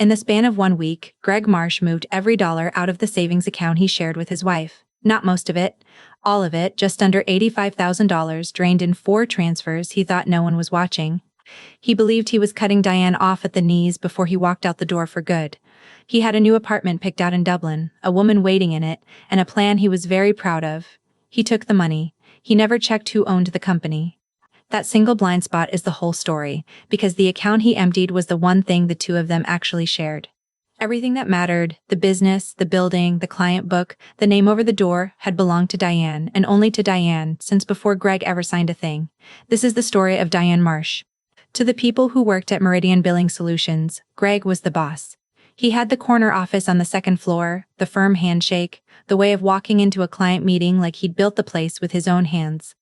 In the span of 1 week, Greg Marsh moved every dollar out of the savings account he shared with his wife. Not most of it. All of it, just under $85,000, drained in 4 transfers he thought no one was watching. He believed he was cutting Diane off at the knees before he walked out the door for good. He had a new apartment picked out in Dublin, a woman waiting in it, and a plan he was very proud of. He took the money. He never checked who owned the company. That single blind spot is the whole story, because the account he emptied was the one thing the two of them actually shared. Everything that mattered, the business, the building, the client book, the name over the door, had belonged to Diane, and only to Diane, since before Greg ever signed a thing. This is the story of Diane Marsh. To the people who worked at Meridian Billing Solutions, Greg was the boss. He had the corner office on the 2nd floor, the firm handshake, the way of walking into a client meeting like he'd built the place with his own hands.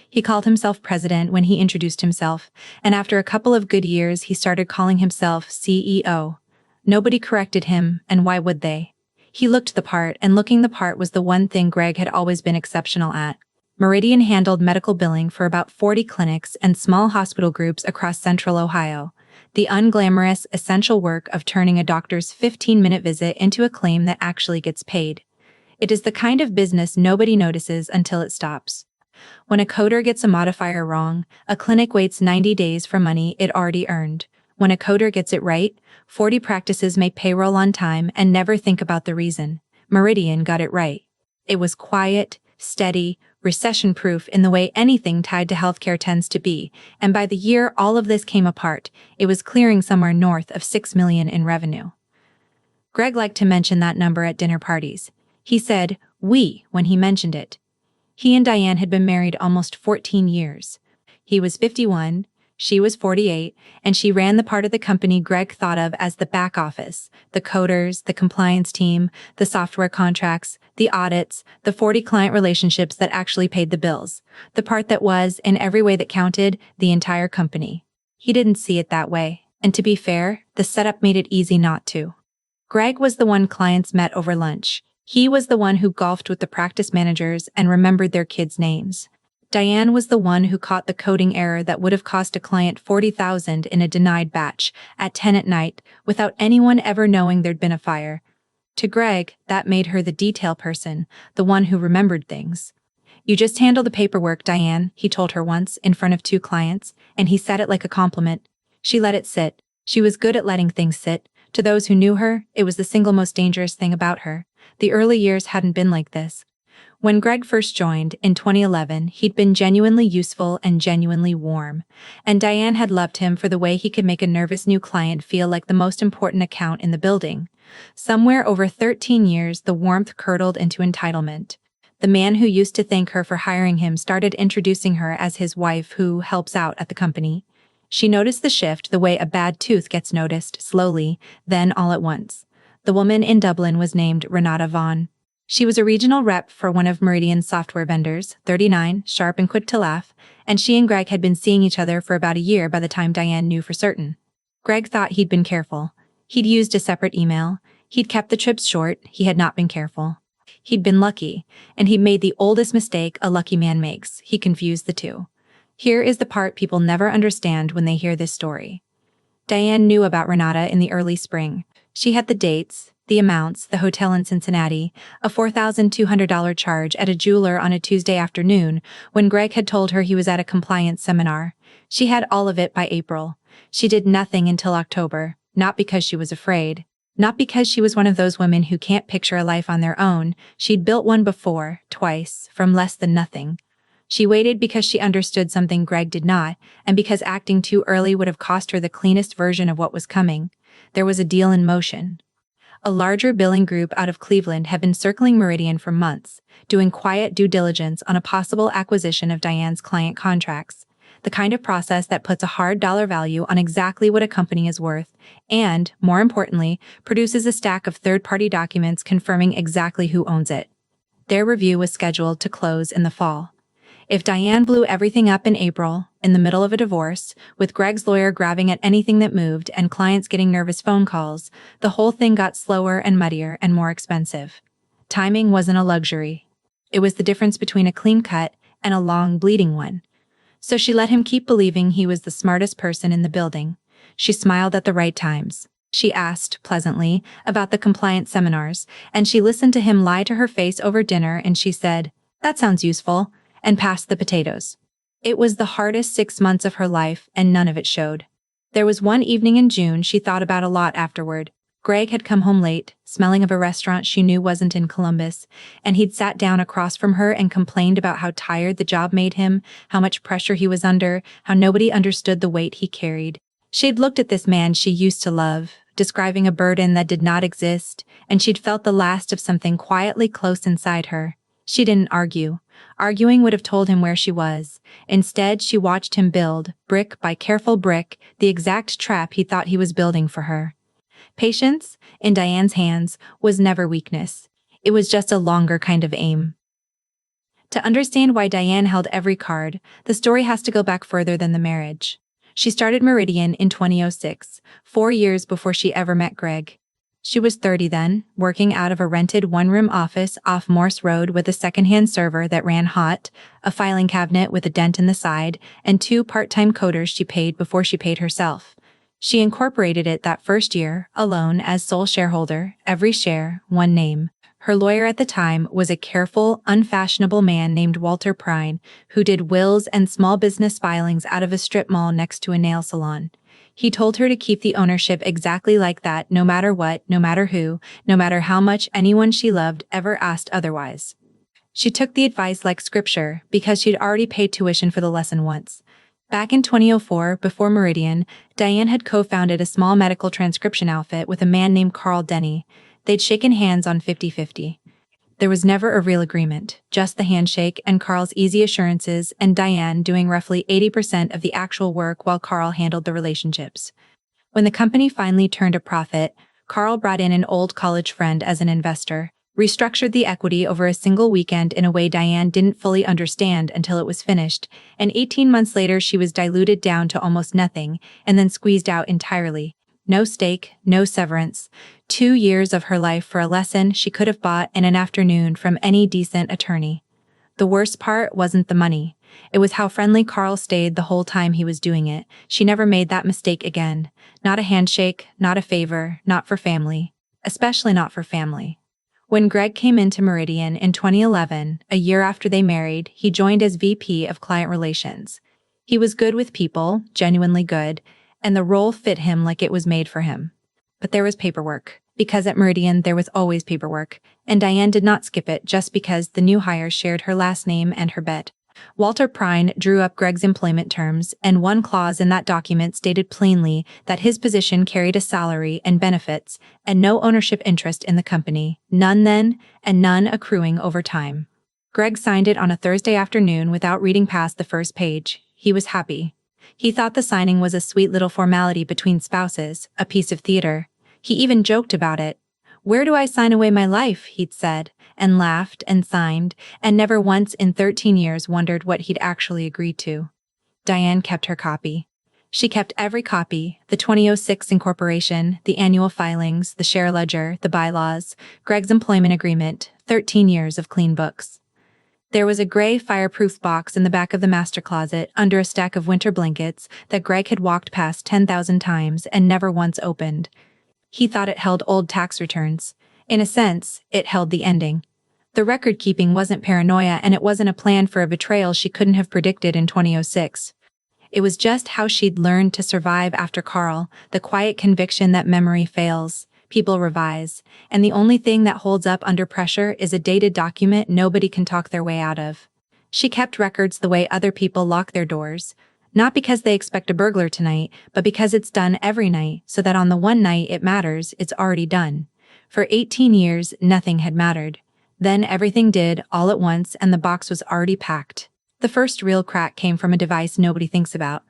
He called himself president when he introduced himself, and after a couple of good years he started calling himself CEO. Nobody corrected him, and why would they? He looked the part, and looking the part was the one thing Greg had always been exceptional at. Meridian handled medical billing for about 40 clinics and small hospital groups across central Ohio. The unglamorous, essential work of turning a doctor's 15-minute visit into a claim that actually gets paid. It is the kind of business nobody notices until it stops. When a coder gets a modifier wrong, a clinic waits 90 days for money it already earned. When a coder gets it right, 40 practices may payroll on time and never think about the reason. Meridian got it right. It was quiet, steady, recession-proof in the way anything tied to healthcare tends to be, and by the year all of this came apart, it was clearing somewhere north of $6 million in revenue. Greg liked to mention that number at dinner parties. He said, "we," when he mentioned it. He and Diane had been married almost 14 years. He was 51, she was 48, and she ran the part of the company Greg thought of as the back office, the coders, the compliance team, the software contracts, the audits, the 40 client relationships that actually paid the bills, the part that was, in every way that counted, the entire company. He didn't see it that way, and to be fair, the setup made it easy not to. Greg was the one clients met over lunch. He was the one who golfed with the practice managers and remembered their kids' names. Diane was the one who caught the coding error that would have cost a client $40,000 in a denied batch at 10 at night without anyone ever knowing there'd been a fire. To Greg, that made her the detail person, the one who remembered things. "You just handle the paperwork, Diane," he told her once in front of 2 clients, and he said it like a compliment. She let it sit. She was good at letting things sit. To those who knew her, it was the single most dangerous thing about her. The early years hadn't been like this. When Greg first joined, in 2011, he'd been genuinely useful and genuinely warm, and Diane had loved him for the way he could make a nervous new client feel like the most important account in the building. Somewhere over 13 years, the warmth curdled into entitlement. The man who used to thank her for hiring him started introducing her as his wife who helps out at the company. She noticed the shift the way a bad tooth gets noticed, slowly, then all at once. The woman in Dublin was named Renata Vaughn. She was a regional rep for one of Meridian's software vendors, 39, sharp and quick to laugh, and she and Greg had been seeing each other for about a year by the time Diane knew for certain. Greg thought he'd been careful. He'd used a separate email. He'd kept the trips short. He had not been careful. He'd been lucky, and he'd made the oldest mistake a lucky man makes. He confused the two. Here is the part people never understand when they hear this story. Diane knew about Renata in the early spring. She had the dates, the amounts, the hotel in Cincinnati, a $4,200 charge at a jeweler on a Tuesday afternoon when Greg had told her he was at a compliance seminar. She had all of it by April. She did nothing until October, not because she was afraid, not because she was one of those women who can't picture a life on their own. She'd built one before, twice, from less than nothing. She waited because she understood something Greg did not, and because acting too early would have cost her the cleanest version of what was coming. There was a deal in motion. A larger billing group out of Cleveland had been circling Meridian for months, doing quiet due diligence on a possible acquisition of Diane's client contracts, the kind of process that puts a hard dollar value on exactly what a company is worth and, more importantly, produces a stack of third-party documents confirming exactly who owns it. Their review was scheduled to close in the fall. If Diane blew everything up in April, in the middle of a divorce, with Greg's lawyer grabbing at anything that moved and clients getting nervous phone calls, the whole thing got slower and muddier and more expensive. Timing wasn't a luxury. It was the difference between a clean cut and a long, bleeding one. So she let him keep believing he was the smartest person in the building. She smiled at the right times. she asked, pleasantly, about the compliance seminars, and she listened to him lie to her face over dinner and she said, "That sounds useful," and passed the potatoes. It was the hardest 6 months of her life and none of it showed. There was one evening in June she thought about a lot afterward. Greg had come home late, smelling of a restaurant she knew wasn't in Columbus, and he'd sat down across from her and complained about how tired the job made him, how much pressure he was under, how nobody understood the weight he carried. She'd looked at this man she used to love, describing a burden that did not exist, and she'd felt the last of something quietly close inside her. She didn't argue. Arguing would have told him where she was. Instead, she watched him build, brick by careful brick, the exact trap he thought he was building for her. Patience, in Diane's hands, was never weakness. It was just a longer kind of aim. To understand why Diane held every card, the story has to go back further than the marriage. She started Meridian in 2006, 4 years before she ever met Greg. She was 30 then, working out of a rented one-room office off Morse Road with a second-hand server that ran hot, a filing cabinet with a dent in the side, and 2 part-time coders she paid before she paid herself. She incorporated it that first year, alone as sole shareholder, every share, one name. Her lawyer at the time was a careful, unfashionable man named Walter Prine, who did wills and small business filings out of a strip mall next to a nail salon. He told her to keep the ownership exactly like that, no matter what, no matter who, no matter how much anyone she loved ever asked otherwise. She took the advice like scripture because she'd already paid tuition for the lesson once. Back in 2004, before Meridian, Diane had co-founded a small medical transcription outfit with a man named Carl Denny. They'd shaken hands on 50-50. There was never a real agreement, just the handshake and Carl's easy assurances and Diane doing roughly 80% of the actual work while Carl handled the relationships. When the company finally turned a profit, Carl brought in an old college friend as an investor, restructured the equity over a single weekend in a way Diane didn't fully understand until it was finished, and 18 months later she was diluted down to almost nothing, and then squeezed out entirely. No stake, no severance. 2 years of her life for a lesson she could have bought in an afternoon from any decent attorney. The worst part wasn't the money. It was how friendly Carl stayed the whole time he was doing it. She never made that mistake again. Not a handshake, not a favor, not for family. Especially not for family. When Greg came into Meridian in 2011, a year after they married, he joined as VP of Client Relations. He was good with people, genuinely good, and the role fit him like it was made for him. But there was paperwork, because at Meridian there was always paperwork, and Diane did not skip it just because the new hire shared her last name and her bet. Walter Prine drew up Greg's employment terms, and one clause in that document stated plainly that his position carried a salary and benefits, and no ownership interest in the company, none then, and none accruing over time. Greg signed it on a Thursday afternoon without reading past the first page. He was happy. He thought the signing was a sweet little formality between spouses, a piece of theater. He even joked about it. "Where do I sign away my life?" he'd said, and laughed and signed, and never once in 13 years wondered what he'd actually agreed to. Diane kept her copy. She kept every copy, the 2006 incorporation, the annual filings, the share ledger, the bylaws, Greg's employment agreement, 13 years of clean books. There was a gray fireproof box in the back of the master closet under a stack of winter blankets that Greg had walked past 10,000 times and never once opened. He thought it held old tax returns. In a sense, it held the ending. The record-keeping wasn't paranoia and it wasn't a plan for a betrayal she couldn't have predicted in 2006. It was just how she'd learned to survive after Carl, the quiet conviction that memory fails, people revise, and the only thing that holds up under pressure is a dated document nobody can talk their way out of. She kept records the way other people lock their doors. Not because they expect a burglar tonight, but because it's done every night, so that on the one night it matters, it's already done. For 18 years, nothing had mattered. Then everything did, all at once, and the box was already packed. The first real crack came from a device nobody thinks about.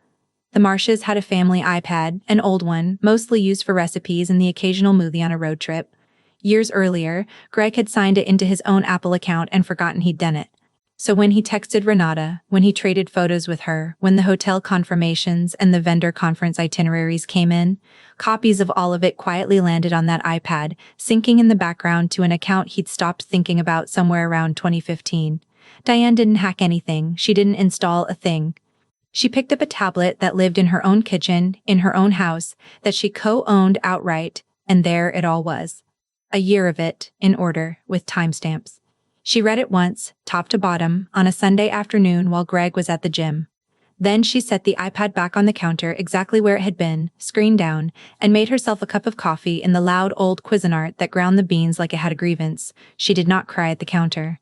The Marshes had a family iPad, an old one, mostly used for recipes and the occasional movie on a road trip. Years earlier, Greg had signed it into his own Apple account and forgotten he'd done it. So when he texted Renata, when he traded photos with her, when the hotel confirmations and the vendor conference itineraries came in, copies of all of it quietly landed on that iPad, syncing in the background to an account he'd stopped thinking about somewhere around 2015. Diane didn't hack anything, she didn't install a thing. She picked up a tablet that lived in her own kitchen, in her own house, that she co-owned outright, and there it all was. A year of it, in order, with timestamps. She read it once, top to bottom, on a Sunday afternoon while Greg was at the gym. Then she set the iPad back on the counter exactly where it had been, screen down, and made herself a cup of coffee in the loud old Cuisinart that ground the beans like it had a grievance. She did not cry at the counter.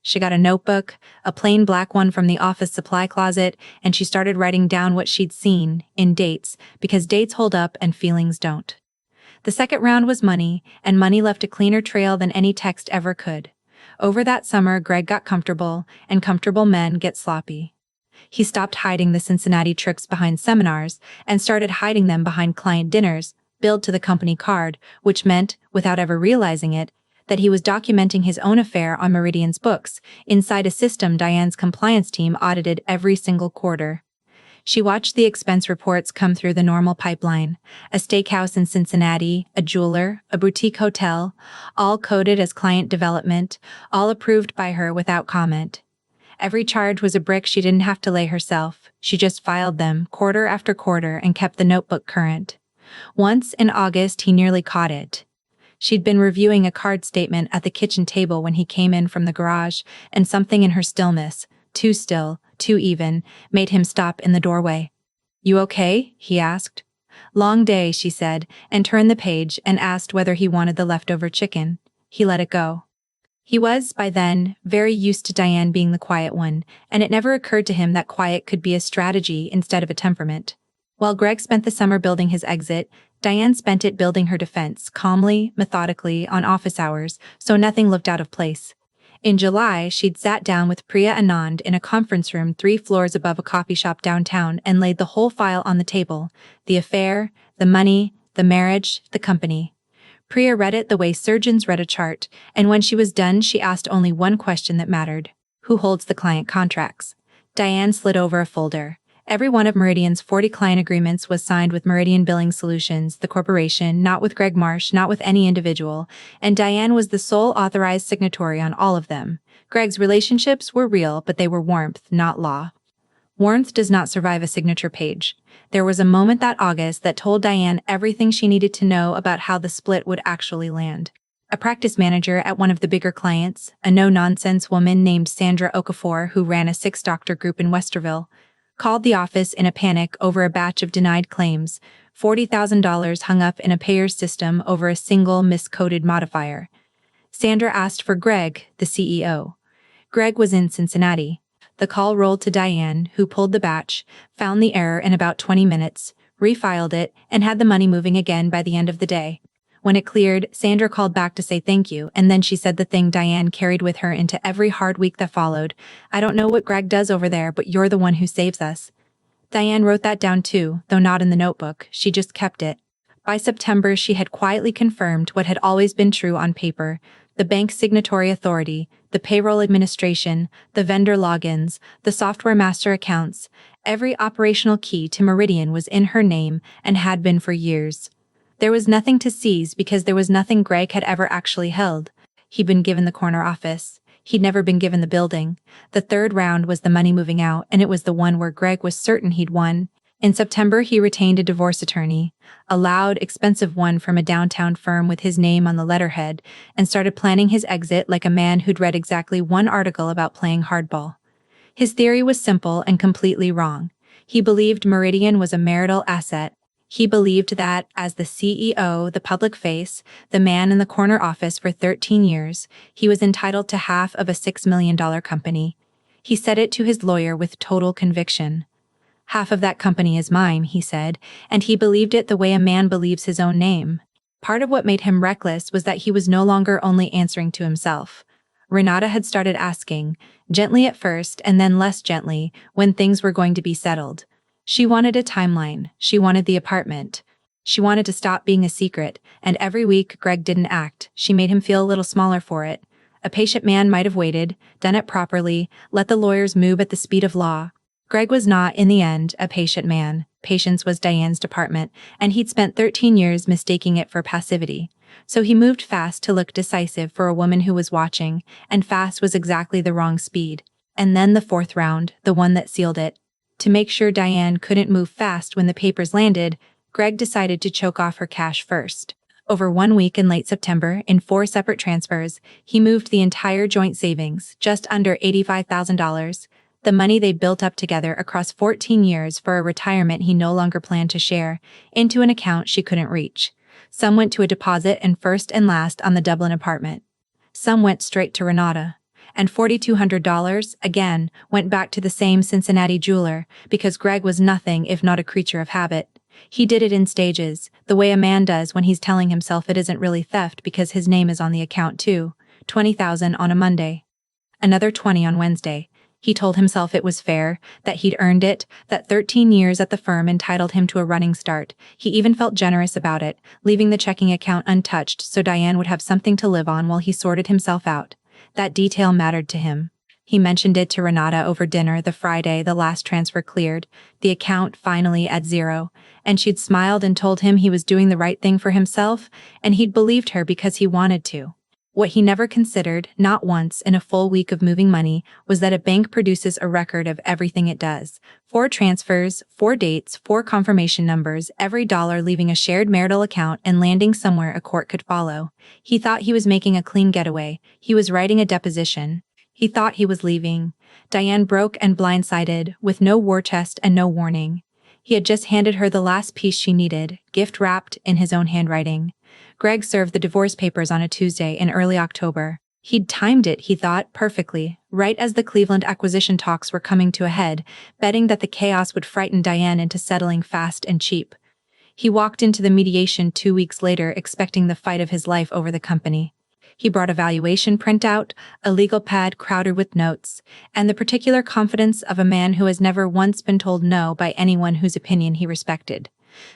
She got a notebook, a plain black one from the office supply closet, and she started writing down what she'd seen, in dates, because dates hold up and feelings don't. The second round was money, and money left a cleaner trail than any text ever could. Over that summer, Greg got comfortable, and comfortable men get sloppy. He stopped hiding the Cincinnati tricks behind seminars and started hiding them behind client dinners, billed to the company card, which meant, without ever realizing it, that he was documenting his own affair on Meridian's books, inside a system Diane's compliance team audited every single quarter. She watched the expense reports come through the normal pipeline: a steakhouse in Cincinnati, a jeweler, a boutique hotel, all coded as client development, all approved by her without comment. Every charge was a brick she didn't have to lay herself. She just filed them, quarter after quarter, and kept the notebook current. Once, in August, he nearly caught it. She'd been reviewing a card statement at the kitchen table when he came in from the garage, and something in her stillness, too still, too even, made him stop in the doorway. "You okay?" he asked. "Long day," she said, and turned the page and asked whether he wanted the leftover chicken. He let it go. He was, by then, very used to Diane being the quiet one, and it never occurred to him that quiet could be a strategy instead of a temperament. While Greg spent the summer building his exit, Diane spent it building her defense, calmly, methodically, on office hours, so nothing looked out of place. In July, she'd sat down with Priya Anand in a conference room 3 floors above a coffee shop downtown and laid the whole file on the table: the affair, the money, the marriage, the company. Priya read it the way surgeons read a chart, and when she was done, she asked only one question that mattered: who holds the client contracts? Diane slid over a folder. Every one of Meridian's 40 client agreements was signed with Meridian Billing Solutions, the corporation, not with Greg Marsh, not with any individual, and Diane was the sole authorized signatory on all of them. Greg's relationships were real, but they were warmth, not law. Warmth does not survive a signature page. There was a moment that August that told Diane everything she needed to know about how the split would actually land. A practice manager at one of the bigger clients, a no-nonsense woman named Sandra Okafor, who ran a 6-doctor group in Westerville, called the office in a panic over a batch of denied claims, $40,000 hung up in a payer's system over a single miscoded modifier. Sandra asked for Greg, the CEO. Greg was in Cincinnati. The call rolled to Diane, who pulled the batch, found the error in about 20 minutes, refiled it, and had the money moving again by the end of the day. When it cleared, Sandra called back to say thank you, and then she said the thing Diane carried with her into every hard week that followed: "I don't know what Greg does over there, but you're the one who saves us." Diane wrote that down too, though not in the notebook. She just kept it. By September, she had quietly confirmed what had always been true on paper: the bank signatory authority, the payroll administration, the vendor logins, the software master accounts. Every operational key to Meridian was in her name and had been for years. There was nothing to seize because there was nothing Greg had ever actually held. He'd been given the corner office. He'd never been given the building. The third round was the money moving out, and it was the one where Greg was certain he'd won. In September, he retained a divorce attorney, a loud, expensive one from a downtown firm with his name on the letterhead, and started planning his exit like a man who'd read exactly one article about playing hardball. His theory was simple and completely wrong. He believed Meridian was a marital asset. He believed that, as the CEO, the public face, the man in the corner office for 13 years, he was entitled to half of a $6 million company. He said it to his lawyer with total conviction. "Half of that company is mine," he said, and he believed it the way a man believes his own name. Part of what made him reckless was that he was no longer only answering to himself. Renata had started asking, gently at first and then less gently, when things were going to be settled. She wanted a timeline. She wanted the apartment. She wanted to stop being a secret, and every week Greg didn't act. She made him feel a little smaller for it. A patient man might have waited, done it properly, let the lawyers move at the speed of law. Greg was not, in the end, a patient man. Patience was Diane's department, and he'd spent 13 years mistaking it for passivity. So he moved fast to look decisive for a woman who was watching, and fast was exactly the wrong speed. And then the fourth round, the one that sealed it. To make sure Diane couldn't move fast when the papers landed, Greg decided to choke off her cash first. Over 1 week in late September, in 4 separate transfers, he moved the entire joint savings, just under $85,000, the money they built up together across 14 years for a retirement he no longer planned to share, into an account she couldn't reach. Some went to a deposit and first and last on the Dublin apartment. Some went straight to Renata. And $4,200, again, went back to the same Cincinnati jeweler, because Greg was nothing if not a creature of habit. He did it in stages, the way a man does when he's telling himself it isn't really theft because his name is on the account too. $20,000 on a Monday. Another 20 on Wednesday. He told himself it was fair, that he'd earned it, that 13 years at the firm entitled him to a running start. He even felt generous about it, leaving the checking account untouched so Diane would have something to live on while he sorted himself out. That detail mattered to him. He mentioned it to Renata over dinner the Friday the last transfer cleared, the account finally at zero, and she'd smiled and told him he was doing the right thing for himself, and he'd believed her because he wanted to. What he never considered, not once in a full week of moving money, was that a bank produces a record of everything it does. 4 transfers, 4 dates, 4 confirmation numbers, every dollar leaving a shared marital account and landing somewhere a court could follow. He thought he was making a clean getaway. He was writing a deposition. He thought he was leaving. Diane broke and blindsided, with no war chest and no warning. He had just handed her the last piece she needed, gift-wrapped in his own handwriting. Greg served the divorce papers on a Tuesday in early October. He'd timed it, he thought, perfectly, right as the Cleveland acquisition talks were coming to a head, betting that the chaos would frighten Diane into settling fast and cheap. He walked into the mediation 2 weeks later expecting the fight of his life over the company. He brought a valuation printout, a legal pad crowded with notes, and the particular confidence of a man who has never once been told no by anyone whose opinion he respected.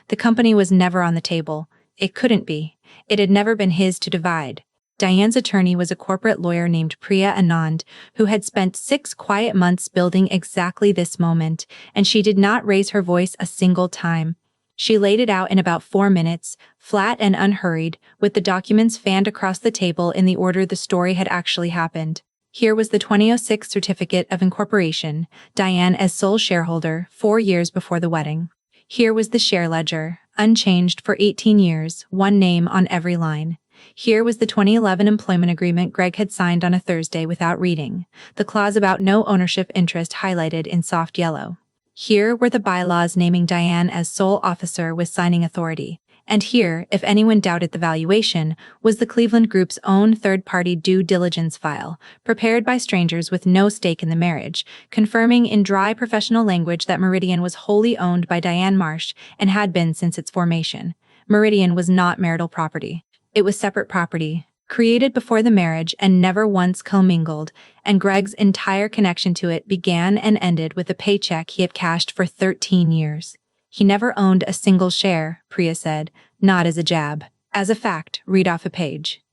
The company was never on the table. It couldn't be. It had never been his to divide. Diane's attorney was a corporate lawyer named Priya Anand, who had spent 6 quiet months building exactly this moment, and she did not raise her voice a single time. She laid it out in about 4 minutes, flat and unhurried, with the documents fanned across the table in the order the story had actually happened. Here was the 2006 Certificate of Incorporation, Diane as sole shareholder, 4 years before the wedding. Here was the share ledger, unchanged for 18 years, one name on every line. Here was the 2011 employment agreement Greg had signed on a Thursday without reading, the clause about no ownership interest highlighted in soft yellow. Here were the bylaws naming Diane as sole officer with signing authority. And here, if anyone doubted the valuation, was the Cleveland Group's own third-party due diligence file, prepared by strangers with no stake in the marriage, confirming in dry professional language that Meridian was wholly owned by Diane Marsh and had been since its formation. Meridian was not marital property. It was separate property, created before the marriage and never once commingled, and Greg's entire connection to it began and ended with a paycheck he had cashed for 13 years. He never owned a single share, Priya said, not as a jab. As a fact, read off a page.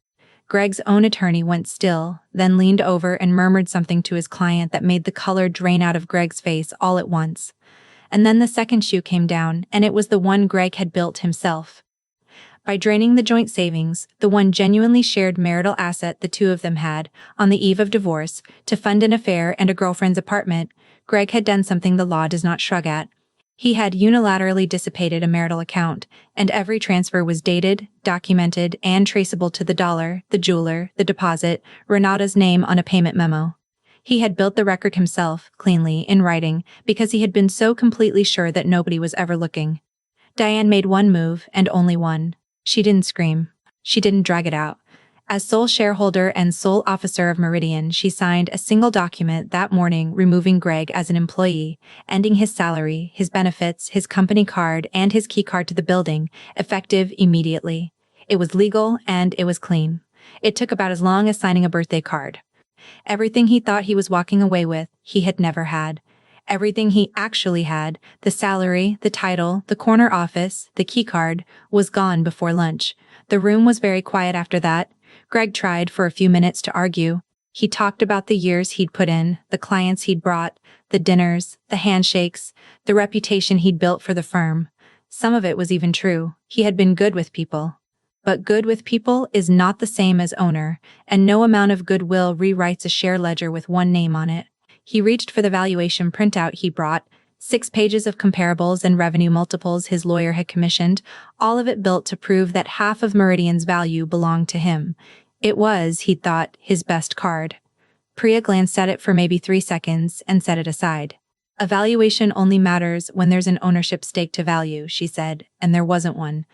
Greg's own attorney went still, then leaned over and murmured something to his client that made the color drain out of Greg's face all at once. And then the second shoe came down, and it was the one Greg had built himself. By draining the joint savings, the one genuinely shared marital asset the two of them had, on the eve of divorce, to fund an affair and a girlfriend's apartment, Greg had done something the law does not shrug at. He had unilaterally dissipated a marital account, and every transfer was dated, documented, and traceable to the dollar, the jeweler, the deposit, Renata's name on a payment memo. He had built the record himself, cleanly, in writing, because he had been so completely sure that nobody was ever looking. Diane made one move, and only one. She didn't scream. She didn't drag it out. As sole shareholder and sole officer of Meridian, she signed a single document that morning removing Greg as an employee, ending his salary, his benefits, his company card, and his key card to the building, effective immediately. It was legal and it was clean. It took about as long as signing a birthday card. Everything he thought he was walking away with, he had never had. Everything he actually had, the salary, the title, the corner office, the keycard, was gone before lunch. The room was very quiet after that. Greg tried for a few minutes to argue. He talked about the years he'd put in, the clients he'd brought, the dinners, the handshakes, the reputation he'd built for the firm. Some of it was even true. He had been good with people. But good with people is not the same as owner, and no amount of goodwill rewrites a share ledger with one name on it. He reached for the valuation printout he brought, 6 pages of comparables and revenue multiples his lawyer had commissioned, all of it built to prove that half of Meridian's value belonged to him. It was, he thought, his best card. Priya glanced at it for maybe 3 seconds and set it aside. A valuation only matters when there's an ownership stake to value, she said, and there wasn't one.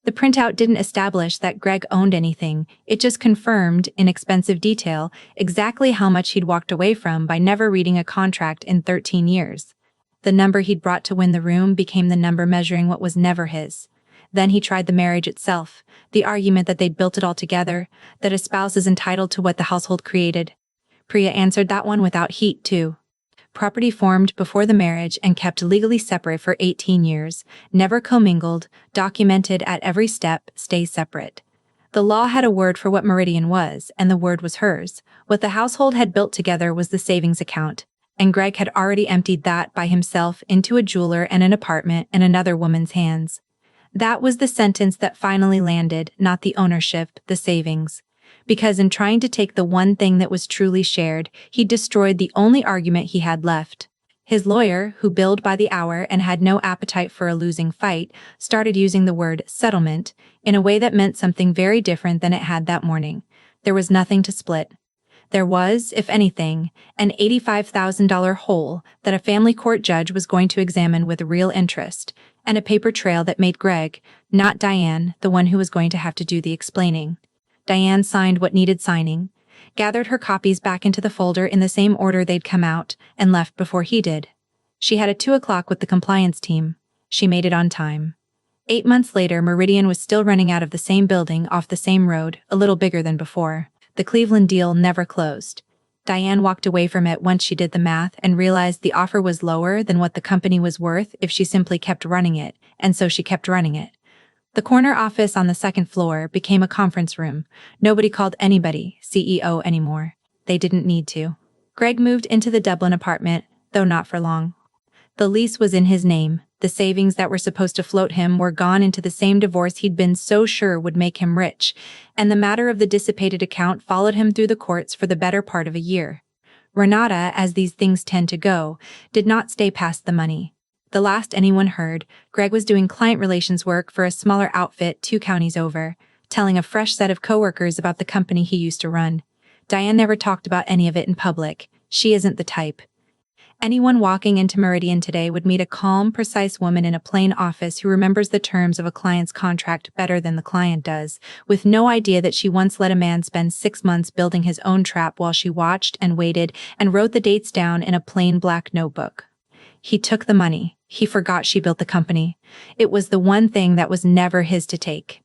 The printout didn't establish that Greg owned anything, it just confirmed, in expensive detail, exactly how much he'd walked away from by never reading a contract in 13 years. The number he'd brought to win the room became the number measuring what was never his. Then he tried the marriage itself, the argument that they'd built it all together, that a spouse is entitled to what the household created. Priya answered that one without heat, too. Property formed before the marriage and kept legally separate for 18 years, never commingled, documented at every step, stay separate. The law had a word for what Meridian was, and the word was hers. What the household had built together was the savings account, and Greg had already emptied that by himself into a jeweler and an apartment in another woman's hands. That was the sentence that finally landed, not the ownership, the savings. Because in trying to take the one thing that was truly shared, he destroyed the only argument he had left. His lawyer, who billed by the hour and had no appetite for a losing fight, started using the word settlement in a way that meant something very different than it had that morning. There was nothing to split. There was, if anything, an $85,000 hole that a family court judge was going to examine with real interest, and a paper trail that made Greg, not Diane, the one who was going to have to do the explaining. Diane signed what needed signing, gathered her copies back into the folder in the same order they'd come out, and left before he did. She had a 2 o'clock with the compliance team. She made it on time. 8 months later, Meridian was still running out of the same building off the same road, a little bigger than before. The Cleveland deal never closed. Diane walked away from it once she did the math and realized the offer was lower than what the company was worth if she simply kept running it, and so she kept running it. The corner office on the second floor became a conference room. Nobody called anybody CEO anymore. They didn't need to. Greg moved into the Dublin apartment, though not for long. The lease was in his name. The savings that were supposed to float him were gone into the same divorce he'd been so sure would make him rich, and the matter of the dissipated account followed him through the courts for the better part of a year. Renata, as these things tend to go, did not stay past the money. The last anyone heard, Greg was doing client relations work for a smaller outfit 2 counties over, telling a fresh set of coworkers about the company he used to run. Diane never talked about any of it in public. She isn't the type. Anyone walking into Meridian today would meet a calm, precise woman in a plain office who remembers the terms of a client's contract better than the client does, with no idea that she once let a man spend 6 months building his own trap while she watched and waited and wrote the dates down in a plain black notebook. He took the money. He forgot she built the company. It was the one thing that was never his to take.